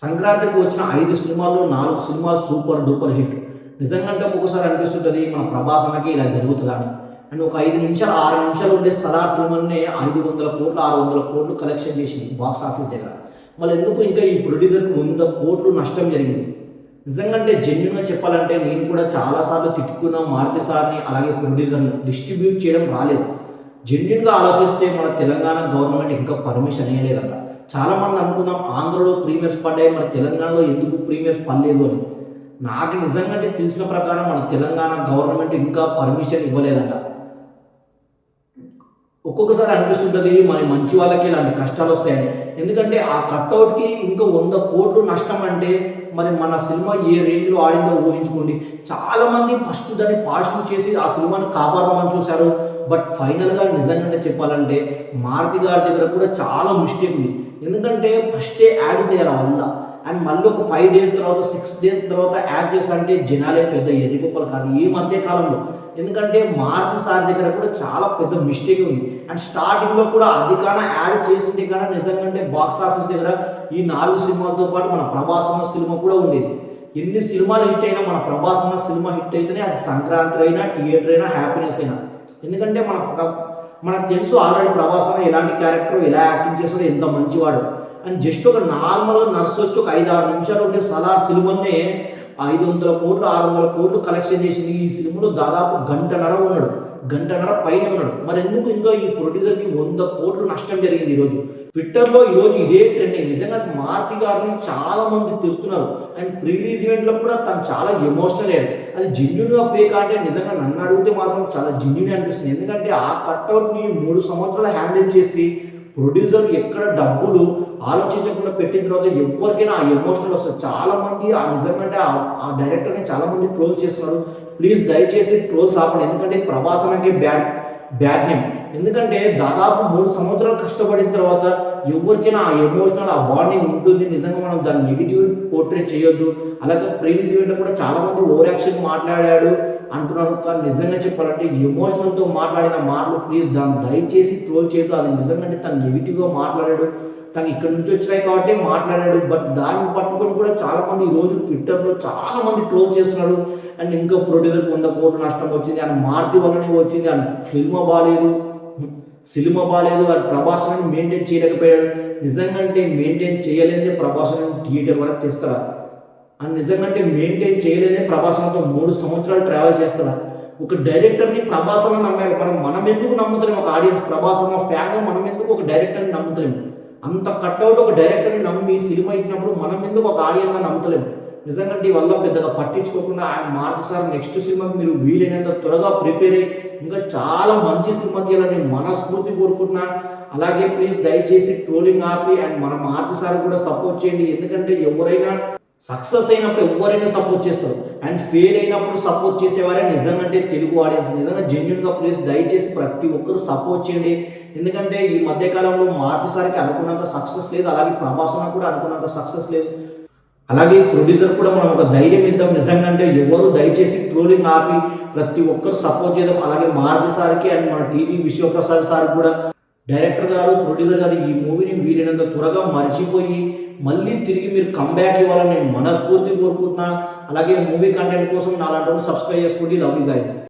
సంక్రాంతికి వచ్చిన 5 సినిమాల్లో 4 సినిమాలు సూపర్ డూపర్ హిట్. నిజంగా అంటే ఒక్కొక్కసారి అనిపిస్తుంటది మన ప్రభాస్ అన్నకి ఇలా జరుగుతదా అని. అండ్ ఒక 5 నిమిషాలు, 6 నిమిషాలు ఉండే 'సలార్' సినిమానే 500 కోట్లు, 600 కోట్లు కలెక్షన్ చేసింది బాక్స్ ఆఫీస్ దగ్గర. మళ్ళీ ఎందుకు ఇంకా ఈ ప్రొడ్యూసర్‌కి 100 కోట్లు నష్టం జరిగింది. నిజంగా అంటే జెన్యూన్‌గా చెప్పాలంటే నేను కూడా చాలా సార్లు తిట్టుకున్న మారుతి సార్‌ని, అలాగే ప్రొడ్యూసర్‌ని డిస్ట్రిబ్యూట్ చేయడం రాలేదు. జెన్యూన్‌గా ఆలోచిస్తే మన తెలంగాణ గవర్నమెంట్ ఇంకా పర్మిషన్ ఇయ్యలేదంట. చాలామంది అనుకున్నాం ఆంధ్రలో ప్రీమియర్స్ పడ్డాయి, మన తెలంగాణలో ఎందుకు ప్రీమియర్స్ పడలేదు అని. నాకు నిజంగా అంటే తెలిసిన ప్రకారం మన తెలంగాణ గవర్నమెంట్ ఇంకా పర్మిషన్ ఇవ్వలేదంట. ఒక్కొక్కసారి అనిపిస్తుంటుంది మరి మంచి వాళ్ళకి ఇలాంటి కష్టాలు వస్తాయని. ఎందుకంటే ఆ కట్అవుట్కి ఇంకా 100 కోట్లు నష్టం అంటే మరి మన సినిమా ఏ రేంజ్లో ఆడిందో ఊహించుకోండి. చాలామంది ఫస్ట్ దాన్ని పాజిటివ్ చేసి ఆ సినిమాని కాపాడమని చూశారు. బట్ ఫైనల్గా నిజంగా చెప్పాలంటే మారుతి గారి దగ్గర కూడా చాలా మిస్టేక్ ఉంది. ఎందుకంటే ఫస్టే యాడ్ చేయాలి వల్ల, అండ్ మళ్ళీ ఒక 5 డేస్ తర్వాత 6 డేస్ తర్వాత యాడ్ చేశారంటే జనాలే పెద్ద ఎర్రిపప్పలు కాదు ఈ మధ్య కాలంలో. ఎందుకంటే మారుతి సార్ దగ్గర కూడా చాలా పెద్ద మిస్టేక్ ఉంది. అండ్ స్టార్టింగ్లో కూడా అది కానీ యాడ్ చేసింది కానీ నిజంగా బాక్స్ ఆఫీస్ దగ్గర ఈ 4 సినిమాలతో పాటు మన ప్రభాస్ అన్న సినిమా కూడా ఉండేది. ఎన్ని సినిమాలు హిట్ అయినా మన ప్రభాస్ అన్న సినిమా హిట్ అయితేనే అది సంక్రాంతి అయినా, థియేటర్ అయినా, హ్యాపీనెస్ అయినా. ఎందుకంటే మనకు తెలుసు ఆల్రెడీ ప్రభాస్ అన్న ఎలాంటి క్యారెక్టర్, ఎలా యాక్టింగ్ చేస్తాడో, ఎంత మంచివాడు. అండ్ జస్ట్ ఒక నార్మల్ నర్స్ వచ్చి ఒక 5-6 నిమిషాలు ఉంటే 'సలార్' సినిమానే 500 కోట్లు, 600 కోట్లు కలెక్షన్ చేసింది. ఈ సినిమాలో దాదాపు గంటన్నర ఉన్నాడు, గంటన్నర పైన ఉన్నాడు. మరి ఎందుకు ఇంకా ఈ ప్రొడ్యూసర్కి 100 కోట్లు నష్టం జరిగింది ఈరోజు. ట్విట్టర్లో ఈరోజు ఇదే ట్రెండింగ్. నిజంగా మారుతి గారిని చాలా మంది తిరుగుతున్నారు. అండ్ ప్రీ రిలీజ్ ఈవెంట్లో కూడా తను చాలా ఎమోషనల్ అయ్యాడు. అది జెన్యూన్గా ఫేక్ అంటే నిజంగా నన్ను అడిగితే మాత్రం చాలా జెన్యూన్ అనిపిస్తుంది. ఎందుకంటే ఆ కట్అవుట్ని 3 సంవత్సరాలు హ్యాండిల్ చేసి ప్రొడ్యూసర్ ఎక్కడ డబ్బులు ఆలోచించకుండా పెట్టిన తర్వాత ఎవరికైనా ఆ ఎమోషనల్ వస్తుంది. చాలా మంది ఆ నిజంగా ఆ డైరెక్టర్ని చాలా మంది ట్రోల్ చేస్తున్నారు. ప్లీజ్ దయచేసి ట్రోల్స్ ఆపండి. ఎందుకంటే ప్రభాస్ అన్నకి బ్యాడ్ నేమ్. ఎందుకంటే దాదాపు 3 సంవత్సరాలు కష్టపడిన తర్వాత ఎవరికైనా ఆ ఎమోషనల్, ఆ బాండింగ్ ఉంటుంది. నిజంగా మనం దాన్ని నెగిటివ్ పోర్ట్రేట్ చేయొద్దు. అలాగే ప్రీవియస్ ఈవెంట్లో కూడా చాలా మంది ఓవర్ యాక్షన్ మాట్లాడాడు అంటున్నారు. కానీ నిజంగా చెప్పాలంటే ఎమోషనల్తో మాట్లాడిన మాటలు ప్లీజ్ దాన్ని దయచేసి ట్రోల్ చేయొద్దు. అది నిజంగా తను నెగిటివ్గా మాట్లాడాడు, తను ఇక్కడ నుంచి వచ్చినాయి కాబట్టి మాట్లాడాడు. బట్ దాన్ని పట్టుకొని కూడా చాలా మంది ఈరోజు ట్విట్టర్లో చాలా మంది ట్రోల్ చేస్తున్నాడు. అండ్ ఇంకా ప్రొడ్యూసర్కి 100 కోట్లు నష్టం వచ్చింది, అండ్ మారుతి వల్లనే వచ్చింది, అండ్ సినిమా బాగాలేదు, అండ్ ప్రభాస్ అని మెయింటైన్ చేయలేకపోయాడు. నిజంగా అంటే మెయింటైన్ చేయలేదే ప్రభాస్ అని థియేటర్ వరకు తెస్తారా? అండ్ నిజంగా అంటే మెయింటైన్ చేయలేదే ప్రభాస్ అన్నతో 3 సంవత్సరాలు ట్రావెల్ చేస్తారా? ఒక డైరెక్టర్ని ప్రభాస్ అన్న నమ్మారు. మనం ఎందుకు నమ్ముతలేము? ఒక ఆడియన్స్ ప్రభాస్ అన్న ఫ్యాన్ మనం ఎందుకు ఒక డైరెక్టర్ని నమ్ముతలేము? అంత కట్అవుట్ ఒక డైరెక్టర్ని నమ్మి సినిమా ఇచ్చినప్పుడు మనం ఎందుకు ఒక ఆడియన్గా నమ్ముతలేము? నిజంగా ఈ వల్ల పెద్దగా పట్టించుకోకుండా ఆయన మారుతి సార్ నెక్స్ట్ సినిమాకి మీరు వీలైనంత త్వరగా ప్రిపేర్ అయ్యి ఇంకా చాలా మంచి సినిమా తీయాలని మనస్ఫూర్తి కోరుకుంటున్నా. అలాగే ప్లీజ్ దయచేసి ట్రోలింగ్ ఆపి అండ్ మన మారుతి సార్ కూడా సపోర్ట్ చేయండి. ఎందుకంటే ఎవరైనా సక్సెస్ అయినప్పుడు ఎవరైనా సపోర్ట్ చేస్తారు, అండ్ ఫెయిల్ అయినప్పుడు సపోర్ట్ చేసేవారే నిజంగా తెలుగు ఆడియన్స్. నిజంగా జెన్యూన్గా ప్లీజ్ దయచేసి ప్రతి ఒక్కరు సపోర్ట్ చేయండి. ఎందుకంటే ఈ మధ్యకాలంలో మారుతి సార్కి అనుకున్నంత సక్సెస్ లేదు, అలాగే ప్రభాస్ కూడా అనుకున్నంత సక్సెస్ లేదు. అలాగే ప్రొడ్యూసర్ కూడా మనం ఒక ధైర్యం ఇద్దాం. నిజంగా అంటే ఎవరు దయచేసి ట్రోలింగ్ ఆపి ప్రతి ఒక్కరు సపోర్ట్ చేద్దాం. అలాగే మారుతి సార్కి అండ్ మన టీవీ విశ్వప్రసాద్ సార్ కూడా, డైరెక్టర్ గారు, ప్రొడ్యూసర్ గారు ఈ మూవీని వీలైనంత త్వరగా మర్చిపోయి మళ్ళీ తిరిగి మీరు కంబ్యాక్ ఇవ్వాలని నేను మనస్ఫూర్తి కోరుకుంటున్నా. అలాగే మూవీ కంటెంట్ కోసం నాలాంటి సబ్స్క్రైబ్ చేసుకోండి. Love you guys.